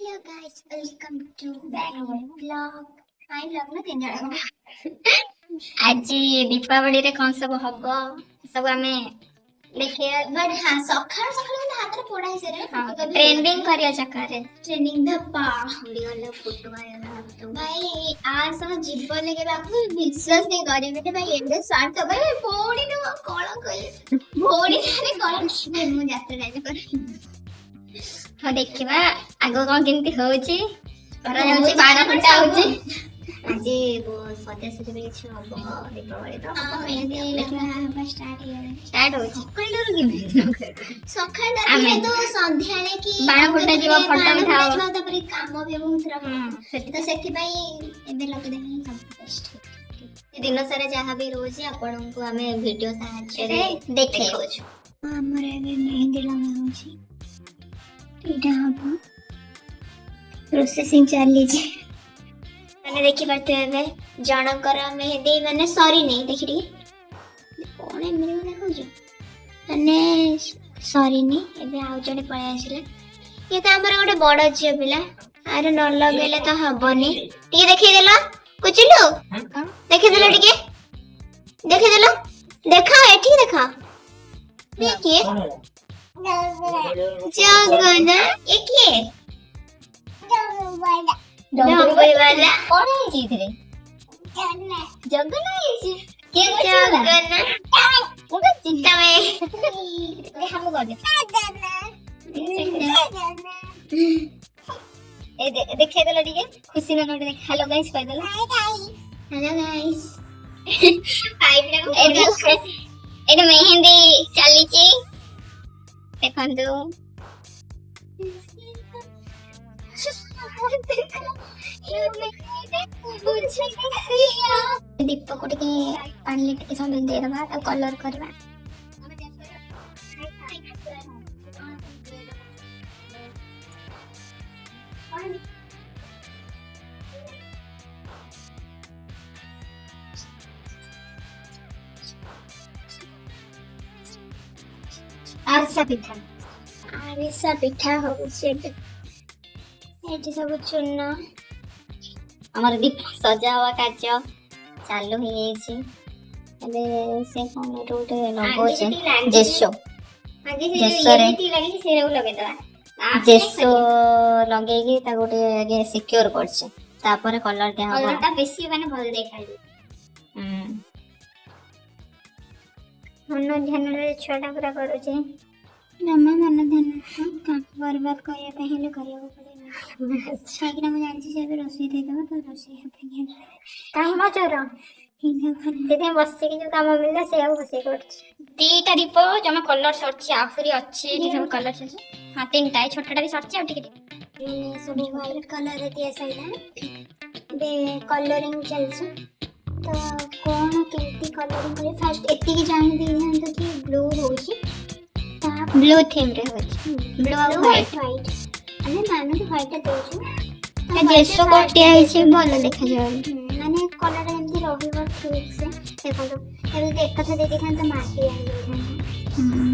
Hello guys, welcome to back vlog. I vlog ना 3 जण आज दीपावली रे कौन सब हबो सब आमे देखिए बट हां सखर सखर में हाथ रे पोड़ा हिसे रे ट्रेंडिंग करिया चक्कर रे ट्रेंडिंग धप्पा उड़ी वाला फोटो आया तो भाई आ सब जीवन लगे बाबू विश्वास नहीं करे बेटे भाई एंडे साथ तो भाई पोड़ी न कोळ कोई पोड़ी रे कोळ मु जात्रा जाय कर हाँ देखिबा आगो कौन केमती होची करा जाउची बाण फटा होची आज वो सदस्य के छ हबो दीपावली तो मेहंदी देखिबा स्टार्ट होची कइलो कि सखर दे तो संध्याले की बाण फटा जीवा फटा उठाओ तपरी काम भी बहुत रा तो सेति भाई एबे लगे देखि सब बेस्ट दिन सारा जहाँ भी रोज आपण को हमें वीडियो साहाय्य रे देखे हमर एबे मेहंदी लगाउची इटा हबो प्रोसेसिंग चली जे माने देखि परते एबे जनकर मेहंदी माने सॉरी नहीं देखि रे कोन एमरे देखौ जे माने सॉरी नहीं एबे आउ जने पळे आसिले ये त हमर गोटे बड़ जियो पिला आरे न लगेले त हबनी टिके देखि देलो कुचिलु देखि देलो टिके देखि देलो देखा एठी देखा देखिए जगना ये किए डंबल वाला कौन है जी रे जगना है जी के जगना ओका चिंता में ले हम कर दे ए देखे देला ठीक खुशी ना नोट देख हेलो गाइस कह देला हेलो गाइस हाय ए मेहंदी चली छी देखंतु दीप को टिके पानी टिके सब दे दबा आ कलर करबा आरसा पिठा हो सेट एटी सब चूर्ण हमर दीप सजावा काच चालू ही छी एबे से कोन रोटे लगो छै जेसो जेसो रे लागि से लगे दवा जेसो लगे की ता गोटे आगे सिक्योर करछ तापर कलर दे हो कलर ता बेसी माने भल देखाई मन ध्यान रे छोटा पूरा करू छै जमा मन ध्यान का बर्बाद करिया पहले करिया पड़े अच्छा कि हम जान छी से रोसी दे दबा तो रोसी अपन काम मचरा देते बस्ती के जो काम मिलला से अब बसे कर तीटा दीप जमा कलर सर्च आफरी अच्छे सब कलर सर्च हां तीनटा छोटाटा भी सर्च आ टिके सब वाइट कलर दिया सैला बे कलरिंग चलछ तो कोन केती कलरिंग करे फर्स्ट एती की जान दे तो कि ब्लू होची ब्लू थीम रे होची ब्लू और व्हाइट अने मानो कि व्हाइट देछु ए जेसो कोटिया हिसे भलो देखा जाय माने कलर एमती रहिबो ठीक से देखो तो एबे एक कथा दे देखान तो माटी आ जाय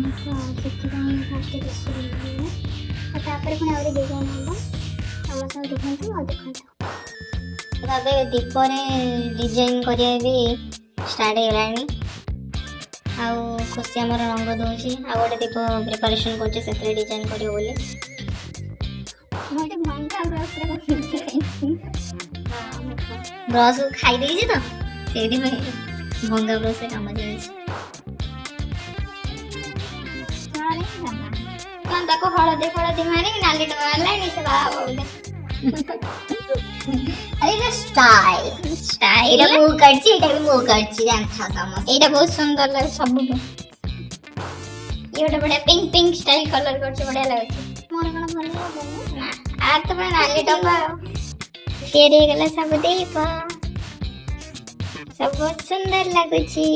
तो सेति काई फर्स्ट जेसो तो तापर कोन और डिजाइन होबो समस्त देखन तो आ देखन बाबे दीप रे डिजाइन करिया भी स्टार्ट हेलानी आउ खुशी हमर रंग दोची आ गोटे दीप प्रिपरेशन करछे सेते डिजाइन करियो बोले मोटे भंगा ब्रश रे ब्रश खाई देई जे तो सेदी में भंगा ब्रश रे काम जाय छै सारे ना कान ताको हळदी मारी नाली डवाला नि से बाबा बोले अरे ना स्टाइल मु करछि एटा भी मु करछि जानछा समझ एटा बहुत सुंदर लागे सब ये बड़ा पिंक स्टाइल कलर करछि बढ़िया लागे मोर कोन भल ना आ तो बना नाली डब्बा तेरे गला सब दीपा सब बहुत सुंदर लागे छी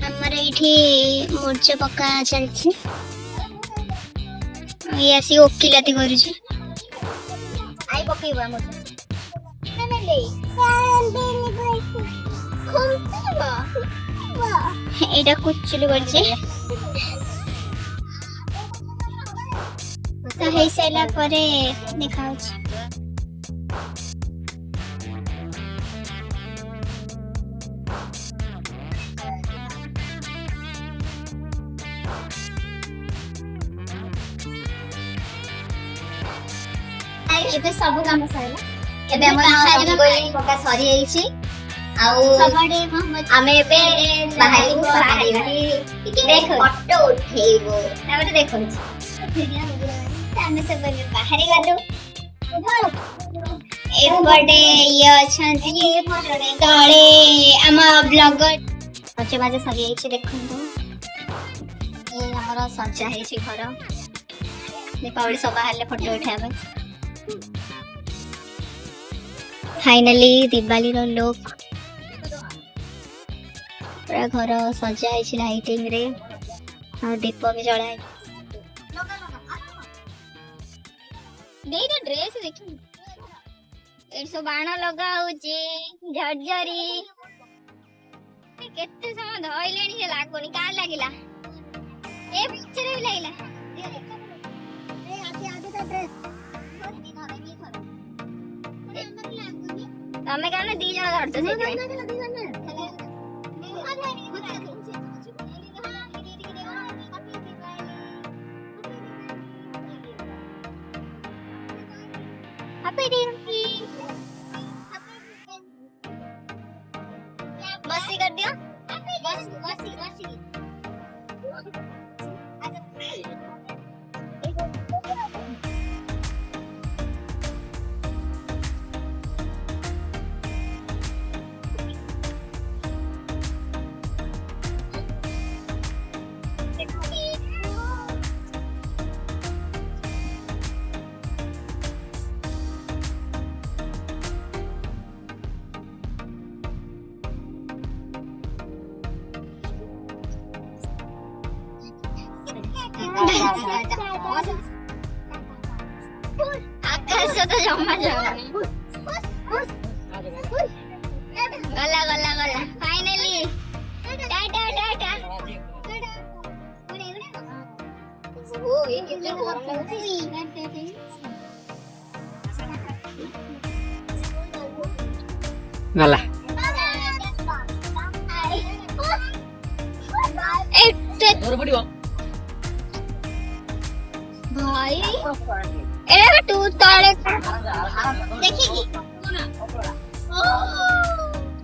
हमर एठी मोर्चा पक्का चलछि ये ऐसी ओकिलाती करू छी आई पकेबा मोर ना ले खुमतीबा एटा कुचलु करछि ହେଇ ସାଇଲା ପରେ ଦେଖାଉଛି। ଏବେ ସବୁ କାମ ସରିଲା। ଏବେ ଆମର ରଙ୍ଗୋଲି ପକା ସରି ଯାଇଛି ଆଉ ଆମେ ଏବେ ବାହାରିବୁ ଫଟୋ ଉଠେଇବୁ ତାପରେ ଦେଖନ୍ତୁ ଆମେ ସବୁ ଏବେ ବାହାରି ଗଲୁ। ଏପଟେ ଇଏ ଅଛନ୍ତି ତଳେ ଆମ ବ୍ଲଗର ସଜବାଜ ସରି ଯାଇଛି ଦେଖନ୍ତୁ ଇଏ ଆମର ସଜା ହେଇଛି ଘର ଦୀପାବଳି ସବା ହେଲେ ଫଟୋ ଉଠେଇବା ପାଇଁ फाइनली दिवाली रो लुक पूरा घर सजा है लाइटिंग रे और दीप भी जला है देई दे ड्रेस देखि ए सब बाण लगा होची झरझरी केते समय धइलेनी से लागोनी का लागिला ए पिक्चर भी लागिला ए आगे आगे तो ड्रेस तमे कहने दी जण धरतो से मस्ती कर दिया मस्ती आकाश तो जमा जाऊनी गला गला गला फाइनली टाटा टाटा ओ ये कितना गला जोर पड़ियो भाई ए तू तारे देखिगी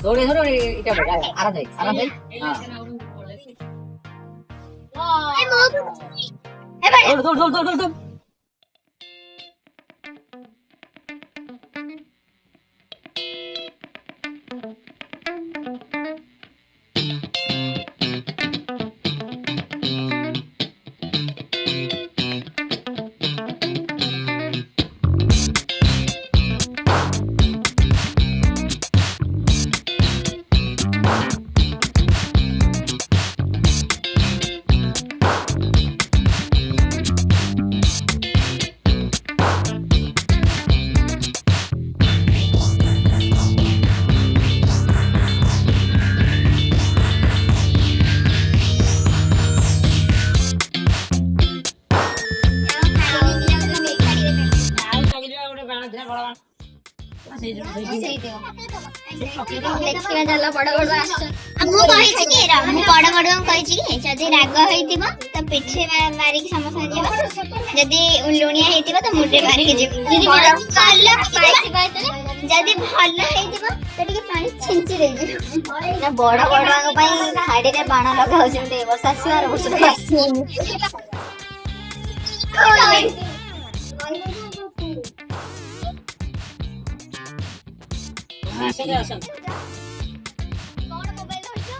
थोड़े थोड़े इटा बड़ा आरा दे हां ए मो ए बड़े दौड़ दौड़ दौड़ दौड़ देखिबा जाला बड़ बड़ आछन हमहु कहि छी कि हमहु बड़ बड़ कहि छी कि जदी राग हेतिबो त पिठे मारी के समोसा जीवा जदी लुणिया हेतिबो त मुडे मारी के जीव जदी बड़ काला पाइतिबा त जदी भल्ला हेतिबो त टिके पानी छिंची दे जीव ना बड़ बड़ रंग पई साइड रे बाण लगा हो जेते वर्ष आसीबार वर्ष आसी कौन मोबाइल होइछो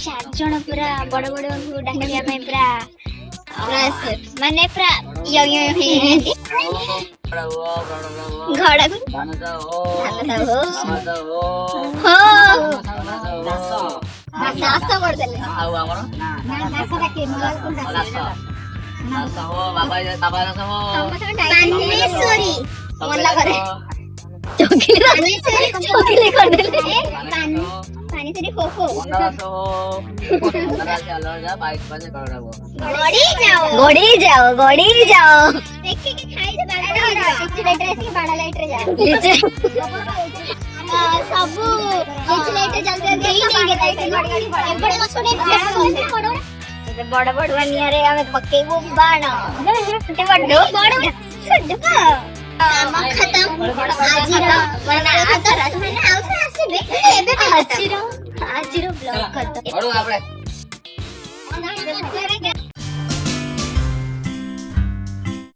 चार जण पूरा बड़ बड़ को डाकिया में पूरा माने पूरा यो यो हे घड़ा को दानदा हो नासा कर देले आउ हमरो ना नासा के मोबाइल को नासा हो बाबा बाबा नासा हो पानेश्वरी मल्ला करे ଚକିଲି କରିଦେଲେ ପାଣି ସେଠି ଖୋ ଖୋ ଗଡି ଯାଅ ଦେଖିକି ଖାଇଛ ବାଡା ଲାଇଟ୍ ରେ ଯାଅ ସବୁ ଲିଚୁ ଲାଇଟ୍ ରେ ଜଲ୍ଦି ବଡ ବଡୁଆ ନିଆଁରେ ଆମେ ପକେଇବୁ ବାଣ କାମ ଖତମ ଆଜିର ବ୍ଲଗ ଖତମ।